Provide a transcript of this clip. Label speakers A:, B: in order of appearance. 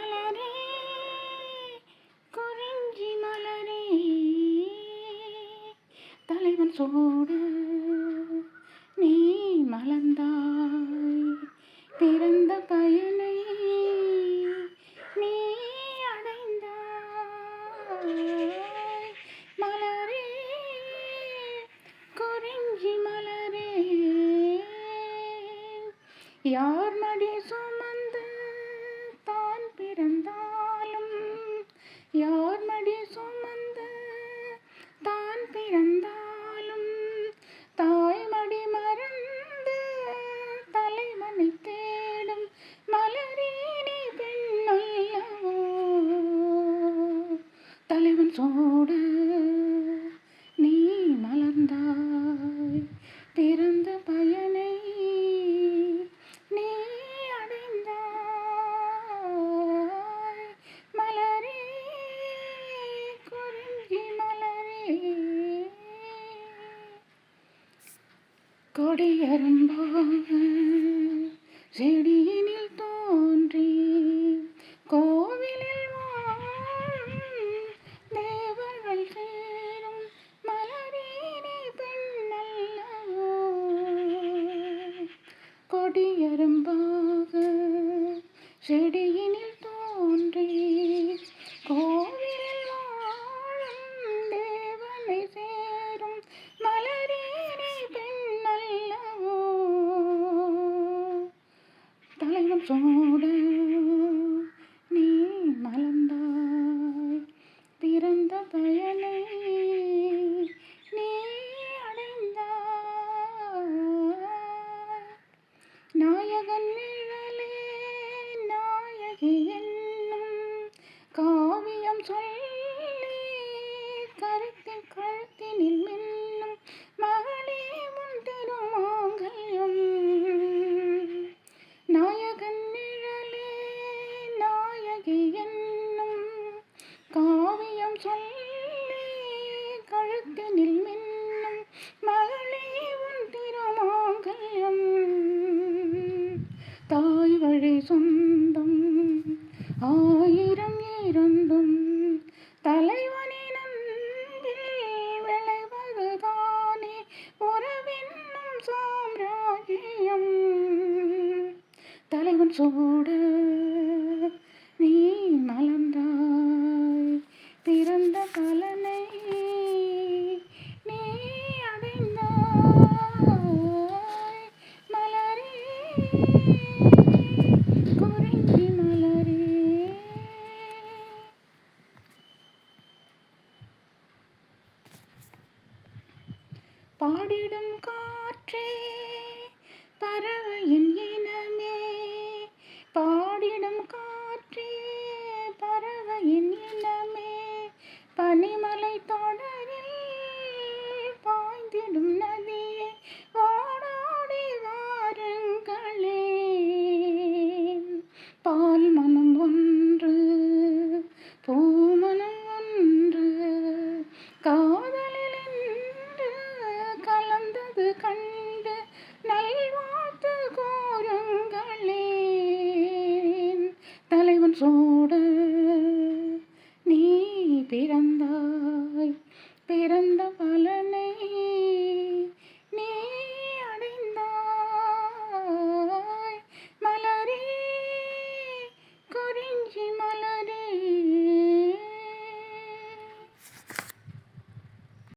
A: மலரே குறிஞ்சி மலரே தலைவன் சூட நீ மலர்ந்தாய். பிறந்த பயனை நீ அடைந்தாய். மலரே குறிஞ்சி மலரே யார் மடி சுமந்து தான் பிறந்தாலும், யார் மடி சுமந்து தான் பிறந்தாலும், தாய்மடி மறந்து தலைவனை தேடும் மலரே நீ பெண்ணல்லவோ. தலைவன் சூட நீ மலர்ந்தாய். பிறந்த பயனை நீ அடைந்தாய். மலரே குறிஞ்சி மலரே கொடியரும்பாக செடியினில் தோன்றி கோவிலில் வாழும் தேவர்கள் சேரும் மலரே நீ பெண்ணல்லவோ. கொடியரும்பாக செடியினில் தோன்றி கோவிலில் வாழும் தேவனை சேரும் மலரே நீ பெண்ணல்லவோ. தலைவன் சூட நீ மலர்ந்தாய். பிறந்த பயனை நீ அடைந்தாய். நாயகன் நிழலே நாயகி என்னும் காவியம் சொல்லி கருத்தின் கழுத்தினில் மின்னும் மகளே உன் திருமாங்கல்யம். நாயகன் நிழலே நாயகி என்னும் காவியம் சொல்லி கழுத்தினில் மின்னும் மகளே உன் திருமாங்கல்யம். தாய் வழி சொந்தம் ஆயிரம் இருந்தும் தலைவனின் அன்பில் விளைவதுதானே உறவென்னும் சாம்ராஜ்யம். தலைவன் சூட நீ மலர்ந்தாய். பிறந்த பலனை நீ அடைந்தாய். மலரே குறிஞ்சி மலரே. பாடிடும் காற்றே பறவையின் இனமே, பாடிடும் காற்றே பறவையின் இனமே, பனிமலை தொடரில் பாய்ந்திடும் நதியே ஓடோடி வாருங்களே. பால் மனம் ஒன்று பூமனம் ஒன்று காதலில் என்று கலந்தது கண்டு நல்வாழ்த்து கோருங்களேன். தலைவன் சூட